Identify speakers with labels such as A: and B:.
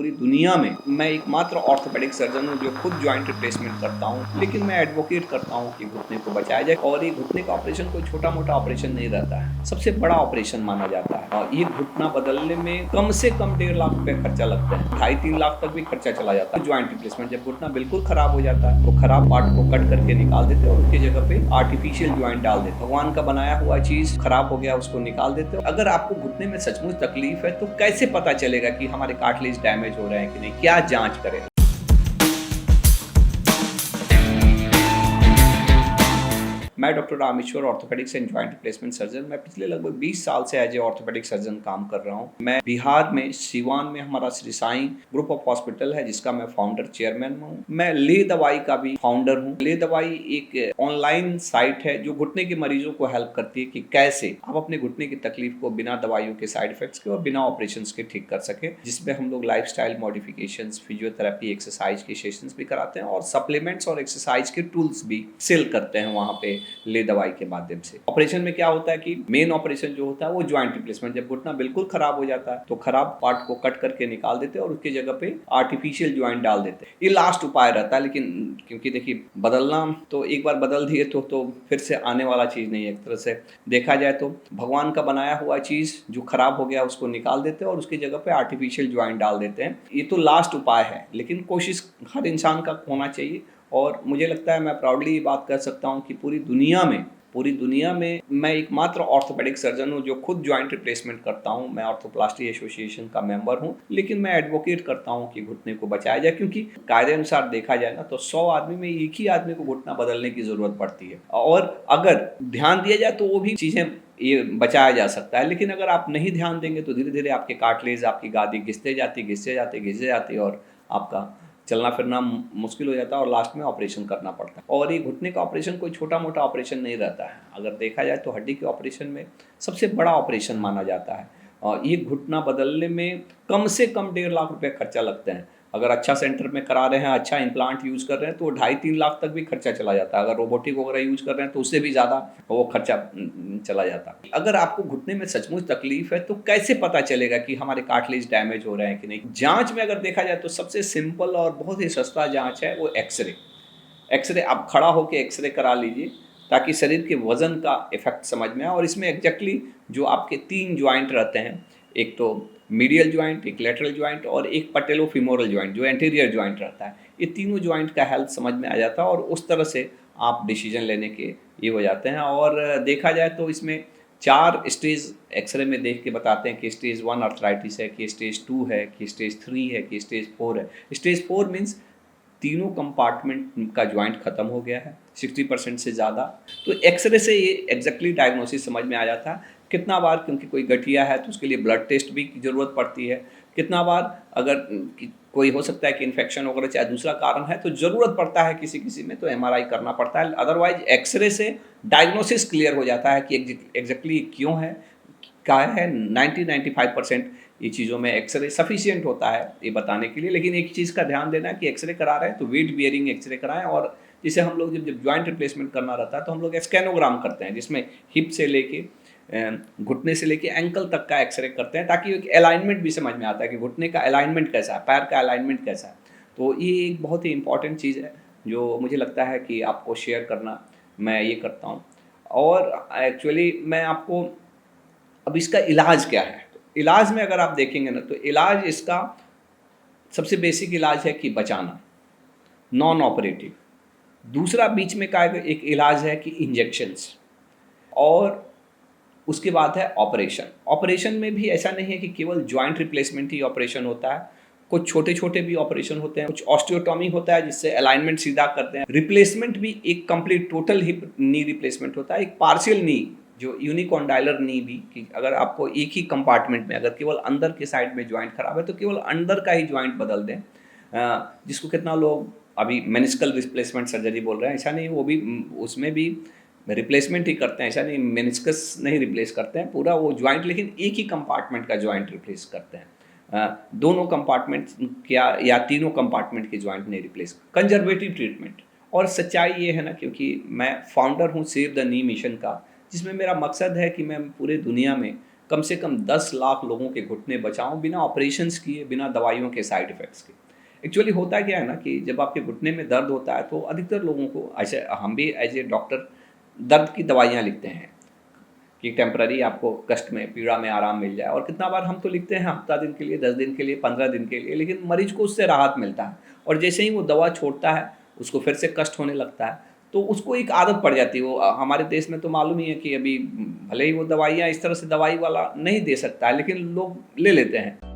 A: पूरी दुनिया में मैं एकमात्र ऑर्थोपेडिक सर्जन हूँ जो खुद जॉइंट रिप्लेसमेंट करता हूँ, लेकिन मैं एडवोकेट करता हूँ कि घुटने को बचाया जाए। और ये घुटने का ऑपरेशन कोई छोटा मोटा ऑपरेशन नहीं रहता है, सबसे बड़ा ऑपरेशन माना जाता है। और ये घुटना बदलने में कम से कम 1.5 लाख रुपए खर्चा लगता है, 2.5-3 लाख तक भी खर्चा चला जाता है। जॉइंट रिप्लेसमेंट, जब घुटना बिल्कुल खराब हो जाता है तो खराब पार्ट को कट करके निकाल देते हैं और उसकी जगह पे आर्टिफिशियल जॉइंट डाल देते हैं। भगवान का बनाया हुआ चीज खराब हो गया उसको निकाल देते हो। अगर आपको घुटने में सचमुच तकलीफ है तो कैसे पता चलेगा कि हमारे कार्टिलेज डैमेज हो रहे हैं कि नहीं, क्या जांच करें? मैं doctor Rameshwar, orthopaedics and joint replacement surgeon. मैं पिछले लगभग 20 साल से एज ए ऑर्थोपेडिक सर्जन काम कर रहा हूँ। मैं बिहार में सिवान में हमारा Shri Sai group of hospital है जिसका मैं फाउंडर चेयरमैन हूँ। मैं ले दवाई का भी फाउंडर हूँ। ले दवाई एक ऑनलाइन साइट है जो घुटने के मरीजों को हेल्प करती है कि कैसे आप अपने घुटने की तकलीफ को बिना दवाइयों के, साइड इफेक्ट्स के और बिना ऑपरेशन के ठीक कर सके, जिसमें हम लोग लाइफस्टाइल मॉडिफिकेशन, फिजियोथेरेपी, एक्सरसाइज के सेशंस भी कराते हैं और सप्लीमेंट्स और एक्सरसाइज के टूल्स भी सेल करते हैं वहाँ पे ले दवाई के माध्यम से। ऑपरेशन में क्या होता है कि मेन ऑपरेशन जो होता है वो जॉइंट रिप्लेसमेंट। जब घुटना बिल्कुल खराब हो जाता है तो खराब पार्ट को कट करके निकाल देते हैं और उसकी जगह पे आर्टिफिशियल जॉइंट डाल देते हैं। ये लास्ट उपाय रहता है, लेकिन क्योंकि देखिए बदलना तो एक बार बदल दिए तो फिर से आने वाला चीज नहीं है। एक तरह से देखा जाए तो भगवान का बनाया हुआ चीज जो खराब हो गया उसको निकाल देते हैं और उसकी जगह पे आर्टिफिशियल जॉइंट डाल देते हैं। ये तो लास्ट उपाय है, लेकिन कोशिश हर इंसान का होना चाहिए। और मुझे लगता है, मैं प्राउडली ये बात कर सकता हूँ कि पूरी दुनिया में मैं एकमात्र ऑर्थोपेडिक सर्जन हूँ जो खुद जॉइंट रिप्लेसमेंट करता हूँ। मैं ऑर्थोप्लास्टी एसोसिएशन का मेंबर हूँ, लेकिन मैं एडवोकेट करता हूँ कि घुटने को बचाया जाए, क्योंकि कायदे अनुसार देखा जाए ना तो 100 आदमी में एक ही आदमी को घुटना बदलने की जरूरत पड़ती है। और अगर ध्यान दिया जाए तो वो भी चीजें ये बचाया जा सकता है। लेकिन अगर आप नहीं ध्यान देंगे तो धीरे धीरे आपके कार्टिलेज, आपकी गादी घिसते जाती और आपका चलना फिरना मुश्किल हो जाता है और लास्ट में ऑपरेशन करना पड़ता है। और ये घुटने का ऑपरेशन कोई छोटा मोटा ऑपरेशन नहीं रहता है। अगर देखा जाए तो हड्डी के ऑपरेशन में सबसे बड़ा ऑपरेशन माना जाता है। और ये घुटना बदलने में कम से कम 1.5 लाख रुपए खर्चा लगते हैं। अगर अच्छा सेंटर में करा रहे हैं, अच्छा इम्प्लांट यूज कर रहे हैं तो 2.5-3 लाख तक भी खर्चा चला जाता है। अगर रोबोटिक वगैरह यूज कर रहे हैं तो उससे भी ज़्यादा वो खर्चा चला जाता है। अगर आपको घुटने में सचमुच तकलीफ है तो कैसे पता चलेगा कि हमारे कार्टिलेज डैमेज हो रहे हैं कि नहीं? जांच में अगर देखा जाए तो सबसे सिंपल और बहुत ही सस्ता जांच है वो एक्सरे। एक्सरे आप खड़ा होकर एक्सरे करा लीजिए ताकि शरीर के वजन का इफेक्ट समझ में आए। और इसमें एग्जैक्टली जो आपके 3 ज्वाइंट रहते हैं, एक तो मीडियल ज्वाइंट, एक लेटरल ज्वाइंट और एक पटेलोफिमोरल ज्वाइंट जो एंटीरियर ज्वाइंट रहता है, ये तीनों ज्वाइंट का हेल्थ समझ में आ जाता है और उस तरह से आप डिसीजन लेने के ये हो जाते हैं। और देखा जाए तो इसमें 4 स्टेज एक्सरे में देख के बताते हैं कि स्टेज 1 अर्थराइटिस है, कि स्टेज 2 है, कि स्टेज 3 है, कि स्टेज 4 है। स्टेज 4 मीन्स तीनों कंपार्टमेंट का ज्वाइंट खत्म हो गया है 60% से ज़्यादा। तो एक्सरे से ये एग्जैक्टली डायग्नोसिस समझ में आ जाता है। कितना बार, क्योंकि कोई गठिया है तो उसके लिए ब्लड टेस्ट भी की ज़रूरत पड़ती है। कितना बार अगर कोई हो सकता है कि इन्फेक्शन वगैरह चाहे दूसरा कारण है तो ज़रूरत पड़ता है किसी में तो एमआरआई करना पड़ता है। अदरवाइज एक्सरे से डायग्नोसिस क्लियर हो जाता है कि एग्जैक्टली क्यों है, क्या है। 90-95% ये चीज़ों में एक्सरे सफिशिएंट होता है ये बताने के लिए। लेकिन एक चीज़ का ध्यान देना है कि एक्सरे करा रहे हैं तो वेट बियरिंग एक्सरे कराएं। और जिसे हम लोग जब ज्वाइंट रिप्लेसमेंट करना रहता है तो हम लोग स्कैनोग्राम करते हैं, जिसमें हिप से लेके घुटने से लेके एंकल तक का एक्सरे करते हैं ताकि एक अलाइनमेंट भी समझ में आता है कि घुटने का अलाइनमेंट कैसा है, पैर का अलाइनमेंट कैसा है। तो ये एक बहुत ही इंपॉर्टेंट चीज़ है जो मुझे लगता है कि आपको शेयर करना, मैं ये करता हूँ। और एक्चुअली मैं आपको, अब इसका इलाज क्या है, तो इलाज में अगर आप देखेंगे ना तो इलाज इसका सबसे बेसिक इलाज है कि बचाना, नॉन ऑपरेटिव। दूसरा बीच में का एक इलाज है कि इंजेक्शंस। और उसके बाद है ऑपरेशन। ऑपरेशन में भी ऐसा नहीं है कि केवल जॉइंट रिप्लेसमेंट ही ऑपरेशन होता है, कुछ छोटे छोटे भी ऑपरेशन होते हैं। कुछ ऑस्टियोटॉमी होता है जिससे अलाइनमेंट सीधा करते हैं। रिप्लेसमेंट भी एक complete total hip knee replacement होता है, एक पार्शियल नी जो यूनिकॉन्डाइलर नी भी, कि अगर आपको एक ही कंपार्टमेंट में अगर केवल अंदर के साइड में ज्वाइंट खराब है तो केवल अंदर का ही ज्वाइंट बदल दें, जिसको कितना लोग अभी मेनिस्कल रिप्लेसमेंट सर्जरी बोल रहे हैं। ऐसा नहीं, वो भी उसमें भी रिप्लेसमेंट ही करते हैं। ऐसा नहीं मेनिस्कस नहीं रिप्लेस करते हैं पूरा वो ज्वाइंट, लेकिन एक ही कंपार्टमेंट का ज्वाइंट रिप्लेस करते हैं। दोनों कंपार्टमेंट या तीनों कंपार्टमेंट के ज्वाइंट नहीं रिप्लेस, कंजर्वेटिव ट्रीटमेंट। और सच्चाई ये है ना, क्योंकि मैं फाउंडर हूँ सेव द नी मिशन का, जिसमें मेरा मकसद है कि मैं पूरे दुनिया में कम से कम 10 लाख लोगों के घुटने बचाऊँ बिना ऑपरेशंस किए, बिना दवाइयों के साइड इफ़ेक्ट्स के। एक्चुअली होता क्या है ना कि जब आपके घुटने में दर्द होता है तो अधिकतर लोगों को ऐसे हम भी एज़ ए डॉक्टर दर्द की दवाइयाँ लिखते हैं कि टेम्पररी आपको कष्ट में, पीड़ा में आराम मिल जाए और कितना बार हम तो लिखते हैं हफ्ता दिन के लिए, 10 दिन के लिए, 15 दिन के लिए, लेकिन मरीज को उससे राहत मिलता है और जैसे ही वो दवा छोड़ता है, उसको फिर से कष्ट होने लगता है। तो उसको एक आदत पड़ जाती है। वो हमारे देश में तो मालूम ही है कि अभी भले ही वो दवाइयाँ इस तरह से दवाई वाला नहीं दे सकता है, लेकिन लोग ले लेते हैं।